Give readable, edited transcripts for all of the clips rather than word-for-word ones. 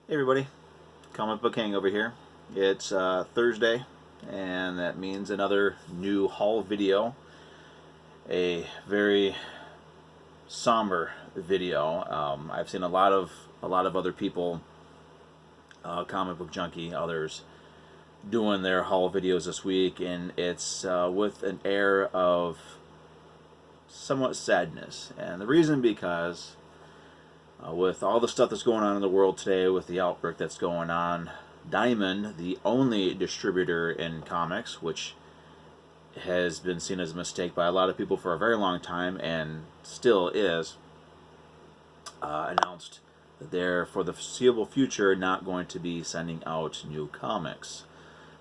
Hey everybody, Comic Book Hangover here. It's Thursday, and that means another new haul video. A very somber video. I've seen a lot of other people, Comic Book Junkie, others, doing their haul videos this week, and it's with an air of somewhat sadness. And the reason because with all the stuff that's going on in the world today, with the outbreak that's going on, Diamond, the only distributor in comics, which has been seen as a mistake by a lot of people for a very long time and still is, announced that they're, for the foreseeable future, not going to be sending out new comics.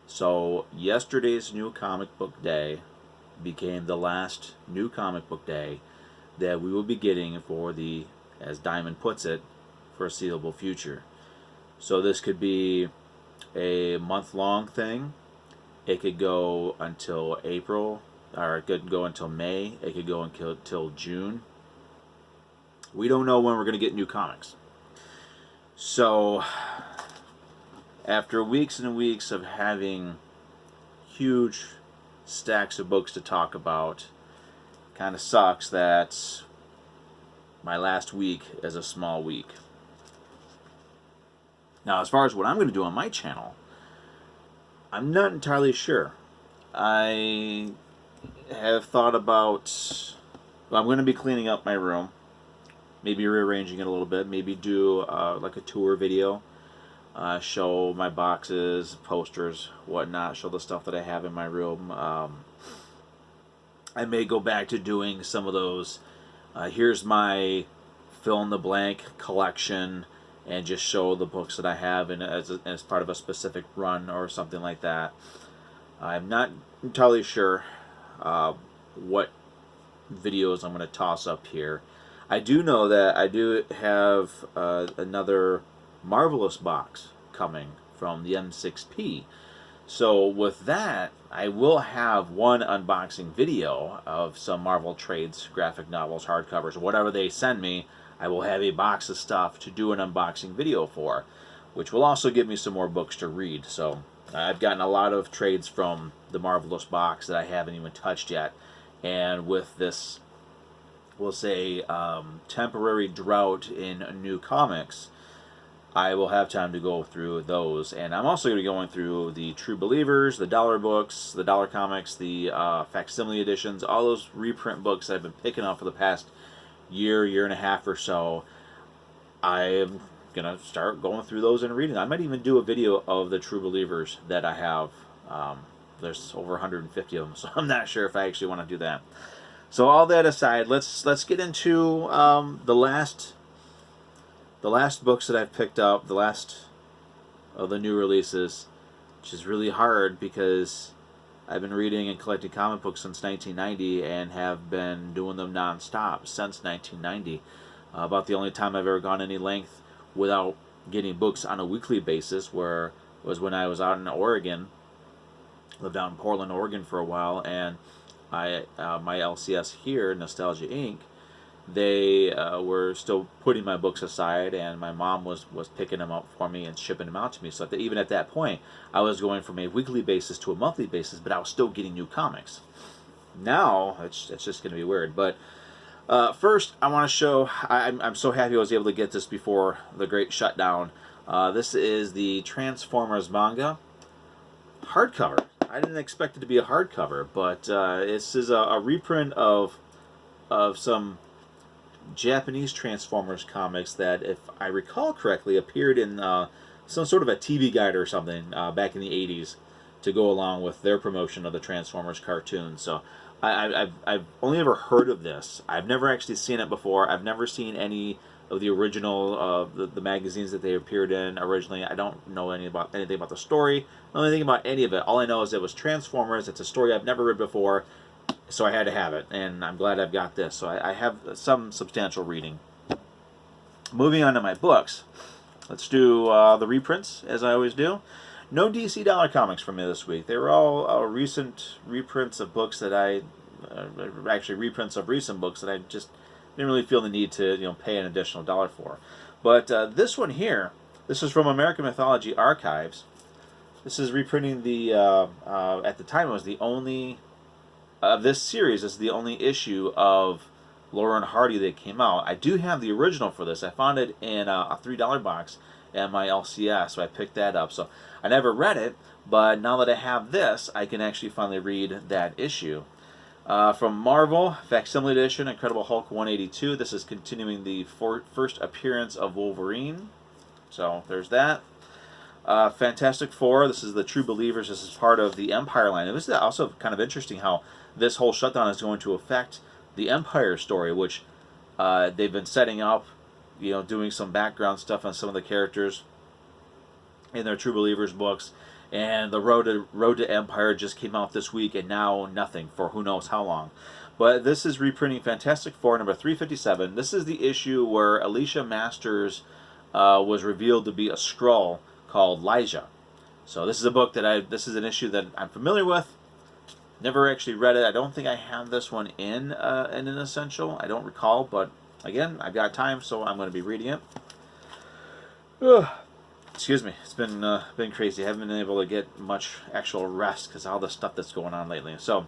So yesterday's New Comic Book Day became the last New Comic Book Day that we will be getting for the, as Diamond puts it, foreseeable future. So this could be a month-long thing. It could go until April, or it could go until May. It could go until June. We don't know when we're going to get new comics. So after weeks and weeks of having huge stacks of books to talk about, kind of sucks that my last week is a small week. Now, as far as what I'm going to do on my channel, I'm not entirely sure. I have thought about, well, I'm going to be cleaning up my room, maybe rearranging it a little bit, maybe do like a tour video, show my boxes, posters, whatnot, show the stuff that I have in my room. I may go back to doing some of those here's my fill-in-the-blank collection, and just show the books that I have as part of a specific run or something like that. I'm not entirely sure what videos I'm going to toss up here. I do know that I do have another Marvelous box coming from the M6P. So with that, I will have one unboxing video of some Marvel trades, graphic novels, hardcovers, whatever they send me. I will have a box of stuff to do an unboxing video for, which will also give me some more books to read. So I've gotten a lot of trades from the Marvelous box that I haven't even touched yet. And with this, we'll say, temporary drought in new comics, I will have time to go through those. And I'm also going to be going through the True Believers, the dollar books, the dollar comics, the facsimile editions, all those reprint books that I've been picking up for the past year and a half or so. I'm going to start going through those and reading. I might even do a video of the True Believers that I have. There's over 150 of them, so I'm not sure if I actually want to do that. So all that aside, let's get into the last books that I've picked up, the last of the new releases, which is really hard because I've been reading and collecting comic books since 1990 and have been doing them non-stop since 1990. About the only time I've ever gone any length without getting books on a weekly basis was when I was out in Oregon. Lived out in Portland, Oregon for a while, and my LCS here, Nostalgia Inc., they were still putting my books aside, and my mom was picking them up for me and shipping them out to me. So that even at that point, I was going from a weekly basis to a monthly basis, but I was still getting new comics. Now, it's just going to be weird. But first, I want to show, I'm so happy I was able to get this before the great shutdown. This is the Transformers manga hardcover. I didn't expect it to be a hardcover, but this is a reprint of some Japanese Transformers comics that, if I recall correctly, appeared in some sort of a TV guide or something back in the 80s to go along with their promotion of the Transformers cartoon. So I've only ever heard of this. I've never actually seen it before. I've never seen any of the original the magazines that they appeared in originally. I don't know anything about the story. I don't know anything about any of it. All I know is it was Transformers. It's a story I've never read before, so I had to have it, and I'm glad I've got this. So I have some substantial reading. Moving on to my books, let's do the reprints, as I always do. No DC Dollar Comics from me this week. They were all recent reprints of books that actually reprints of recent books that I just didn't really feel the need to pay an additional $1 for. But this one here, This is from American Mythology Archives. This is reprinting the, at the time it was the only, this series is the only issue of Laurel and Hardy that came out. I do have the original for this. I found it in a $3 box at my LCS, so I picked that up. So I never read it, but now that I have this, I can actually finally read that issue. From Marvel, Facsimile Edition, Incredible Hulk 182. This is continuing the first appearance of Wolverine. So there's that. Fantastic Four, this is the True Believers. This is part of the Empire line. It was also kind of interesting how this whole shutdown is going to affect the Empire story, which they've been setting up, doing some background stuff on some of the characters in their True Believers books. And the Road to Empire just came out this week, and now nothing for who knows how long. But this is reprinting Fantastic Four number 357. This is the issue where Alicia Masters was revealed to be a Skrull called Lyja. So this is a book this is an issue that I'm familiar with. Never actually read it. I don't think I have this one in an essential. I don't recall, but again, I've got time, so I'm going to be reading it. Ugh. Excuse me. It's been crazy. I haven't been able to get much actual rest because of all the stuff that's going on lately. So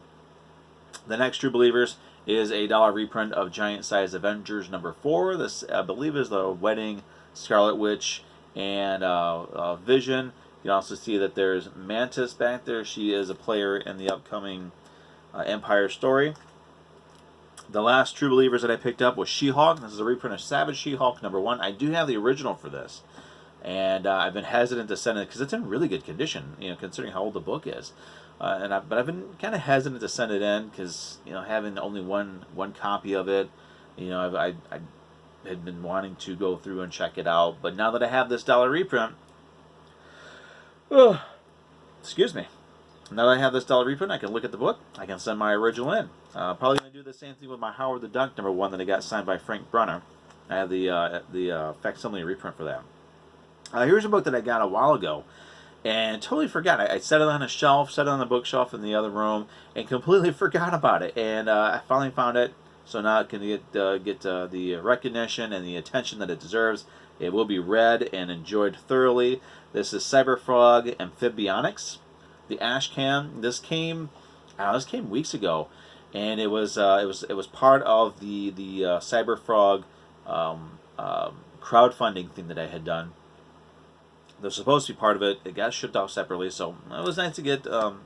the next True Believers is a $1 reprint of Giant Size Avengers number 4. This, I believe, is the Wedding, Scarlet Witch, and Vision. You can also see that there's Mantis back there. She is a player in the upcoming Empire story. The last True Believers that I picked up was She-Hulk. This is a reprint of Savage She-Hulk number 1. I do have the original for this, and I've been hesitant to send it because it's in really good condition, considering how old the book is. But I've been kind of hesitant to send it in because having only one copy of it, I had been wanting to go through and check it out. But now that I have this $1 reprint, excuse me. Now that I have this $1 reprint, I can look at the book. I can send my original in. Probably going to do the same thing with my Howard the Duck number 1 that I got signed by Frank Brunner. I have the facsimile reprint for that. Here's a book that I got a while ago and totally forgot. I set it on a shelf, set it on the bookshelf in the other room, and completely forgot about it. And I finally found it, so now it can get the recognition and the attention that it deserves. It will be read and enjoyed thoroughly. This is Cyberfrog Amphibionics, the Ash Can. This came weeks ago, and it was part of the Cyberfrog crowdfunding thing that I had done. They're supposed to be part of it. It got shipped off separately, so it was nice to get 2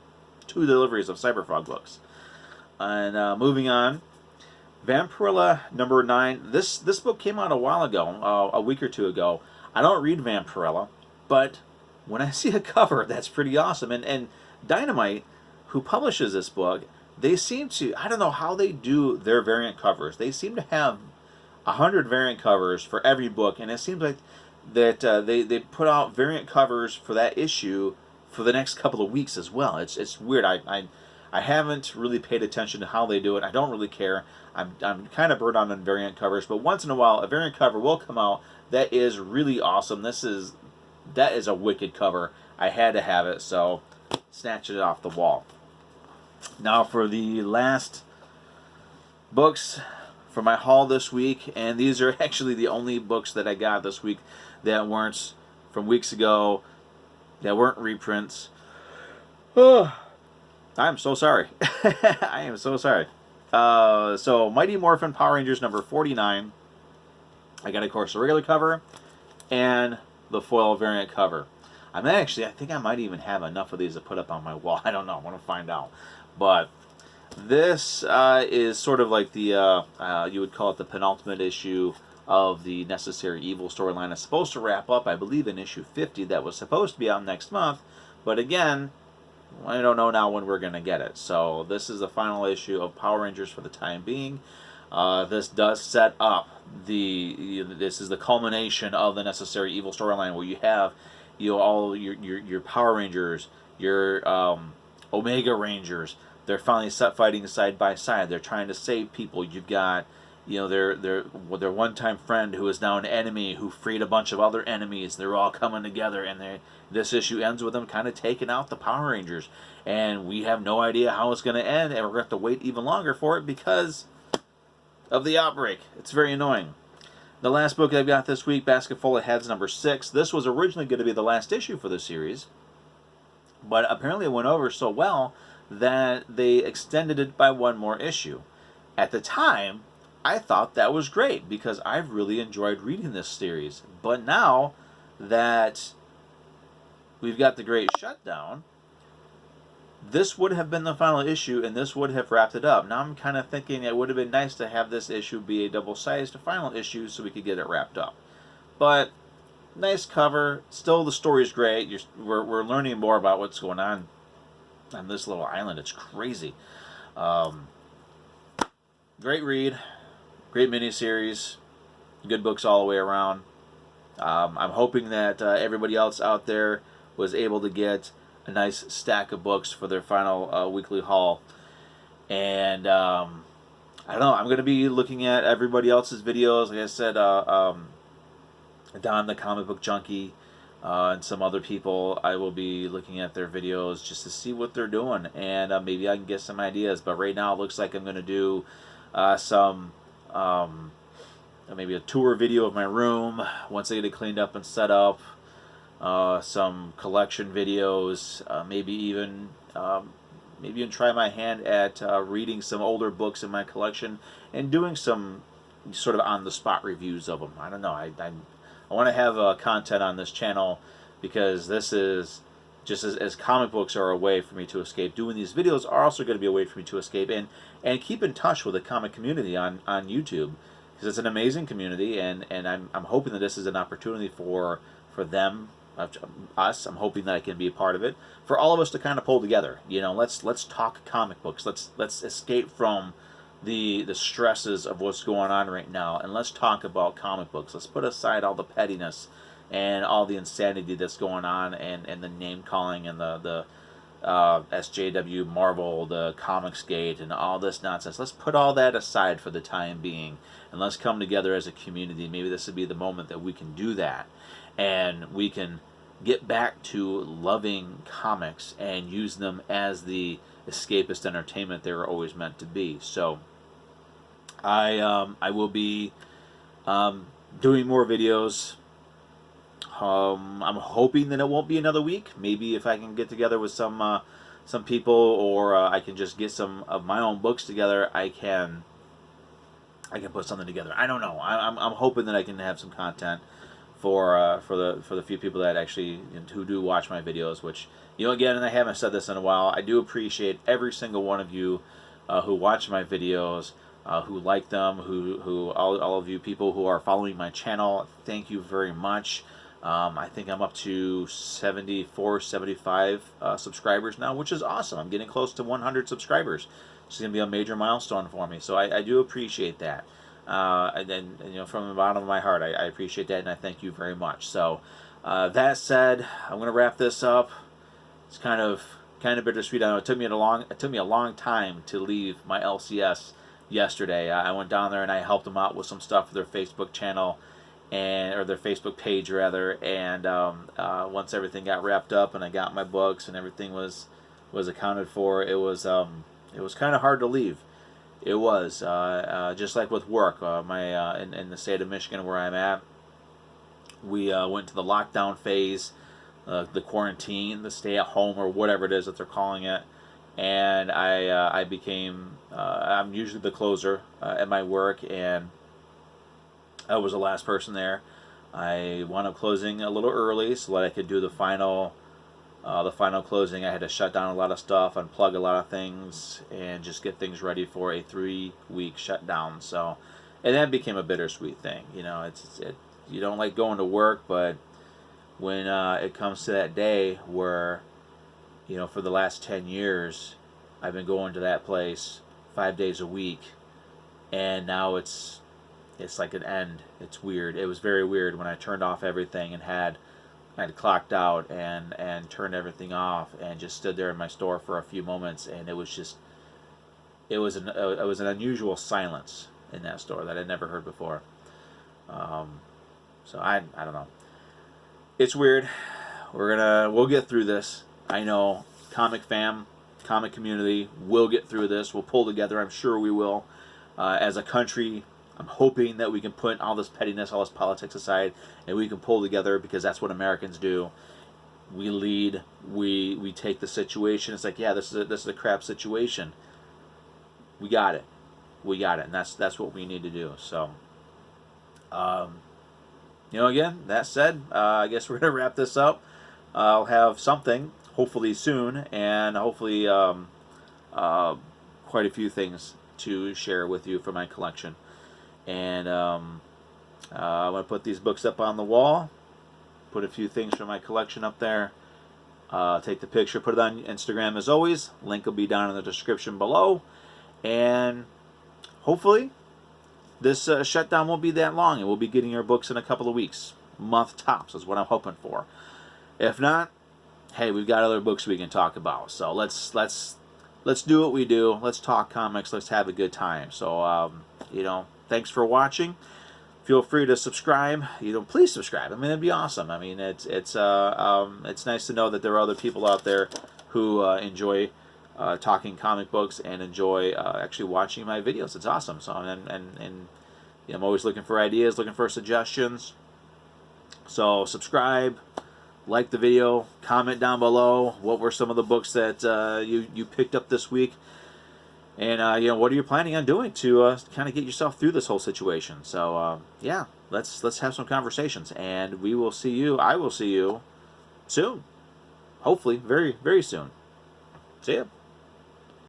deliveries of Cyberfrog books. And moving on, Vampirella number 9. This book came out a while ago, a week or two ago. I don't read Vampirella, but when I see a cover, that's pretty awesome. And Dynamite, who publishes this book, they seem to, I don't know how they do their variant covers. They seem to have 100 variant covers for every book, and it seems like that they put out variant covers for that issue for the next couple of weeks as well. It's weird. I haven't really paid attention to how they do it. I don't really care. I'm kind of burnt on variant covers, but once in a while a variant cover will come out that is really awesome. That is a wicked cover. I had to have it, so snatch it off the wall. Now for the last books for my haul this week, and these are actually the only books that I got this week that weren't from weeks ago, that weren't reprints. Oh, I'm so sorry. I am so sorry. So Mighty Morphin Power Rangers number 49. I got, of course, the regular cover and the foil variant cover. I think I might even have enough of these to put up on my wall. I don't know. I want to find out. But this is sort of like the, you would call it the penultimate issue of the Necessary Evil storyline. It's supposed to wrap up, I believe, in issue 50. That was supposed to be out next month. But again, I don't know now when we're going to get it. So this is the final issue of Power Rangers for the time being. This does set up this is the culmination of the Necessary Evil storyline, where you have all your Power Rangers, your Omega Rangers. They're finally fighting side by side. They're trying to save people. You've got their one-time friend who is now an enemy, who freed a bunch of other enemies. They're all coming together, and this issue ends with them kind of taking out the Power Rangers. And we have no idea how it's going to end, and we're going to have to wait even longer for it because of the Outbreak. It's very annoying. The last book I've got this week, Basket Full of Heads, number 6. This was originally going to be the last issue for the series, but apparently it went over so well that they extended it by one more issue. At the time, I thought that was great because I've really enjoyed reading this series. But now that we've got the Great Shutdown, this would have been the final issue and this would have wrapped it up. Now I'm kind of thinking it would have been nice to have this issue be a double-sized final issue so we could get it wrapped up. But nice cover. Still, the story's great. We're learning more about what's going on this little island. It's crazy. Great read. Great miniseries. Good books all the way around. I'm hoping that everybody else out there was able to get a nice stack of books for their final weekly haul. And I don't know. I'm going to be looking at everybody else's videos. Like I said, Don the Comic Book Junkie and some other people, I will be looking at their videos just to see what they're doing. And maybe I can get some ideas. But right now it looks like I'm going to do maybe a tour video of my room once I get it cleaned up and set up. Some collection videos, maybe even try my hand at reading some older books in my collection and doing some sort of on-the-spot reviews of them. I don't know. I want to have content on this channel because this is just as comic books are a way for me to escape. Doing these videos are also going to be a way for me to escape and keep in touch with the comic community on YouTube, because it's an amazing community, and I'm hoping that this is an opportunity for them. Us. I'm hoping that I can be a part of it. For all of us to kind of pull together, let's talk comic books. Let's escape from the stresses of what's going on right now, and let's talk about comic books. Let's put aside all the pettiness and all the insanity that's going on, and the name calling and the SJW Marvel, the Comicsgate, and all this nonsense. Let's put all that aside for the time being, and let's come together as a community. Maybe this would be the moment that we can do that. And we can get back to loving comics and use them as the escapist entertainment they were always meant to be. So I will be doing more videos. I'm hoping that it won't be another week. Maybe if I can get together with some people, or I can just get some of my own books together, I can put something together. I don't know. I'm hoping that I can have some content for the few people that actually who do watch my videos, which, again, and I haven't said this in a while, I do appreciate every single one of you who watch my videos, who like them, who all of you people who are following my channel. Thank you very much. I think I'm up to 74, 75 subscribers now, which is awesome. I'm getting close to 100 subscribers. It's going to be a major milestone for me, so I do appreciate that. And from the bottom of my heart, I appreciate that, and I thank you very much. So, that said, I'm going to wrap this up. It's kind of bittersweet. I know it took me a long time to leave my LCS yesterday. I went down there and I helped them out with some stuff for their Facebook channel, or their Facebook page rather. And once everything got wrapped up and I got my books and everything was accounted for, it was kind of hard to leave. It was just like with work. In the state of Michigan where I'm at, we went to the lockdown phase, the quarantine, the stay at home, or whatever it is that they're calling it. And I became I'm usually the closer at my work, and I was the last person there. I wound up closing a little early so that I could do the final closing. I had to shut down a lot of stuff, unplug a lot of things, and just get things ready for a 3-week shutdown. So, and that became a bittersweet thing. You don't like going to work, but when it comes to that day where, for the last 10 years, I've been going to that place 5 days a week, and now it's like an end. It's weird. It was very weird when I turned off everything and I'd clocked out and turned everything off and just stood there in my store for a few moments, and it was an unusual silence in that store that I'd never heard before. So I don't know. It's weird. We'll get through this. I know, comic community, we'll get through this. We'll pull together. I'm sure we will. As a country, I'm hoping that we can put all this pettiness, all this politics aside, and we can pull together, because that's what Americans do. We lead. We take the situation. It's like, yeah, this is a crap situation. We got it. We got it, and that's what we need to do. So, again, that said, I guess we're gonna wrap this up. I'll have something hopefully soon, and hopefully quite a few things to share with you from my collection. And I'm gonna put these books up on the wall. Put a few things from my collection up there. Take the picture, put it on Instagram as always. Link will be down in the description below. And hopefully this shutdown won't be that long, and we'll be getting your books in a couple of weeks. Month tops is what I'm hoping for. If not, hey, we've got other books we can talk about. So let's do what we do. Let's talk comics. Let's have a good time. So thanks for watching. Feel free to subscribe. Please subscribe. I mean, it'd be awesome. I mean, it's nice to know that there are other people out there who enjoy talking comic books and enjoy actually watching my videos. It's awesome. So and I'm always looking for ideas, looking for suggestions. So subscribe, like the video, comment down below. What were some of the books that you picked up this week? And what are you planning on doing to kind of get yourself through this whole situation? So let's have some conversations, and we will see you. I will see you soon, hopefully very, very soon. See ya.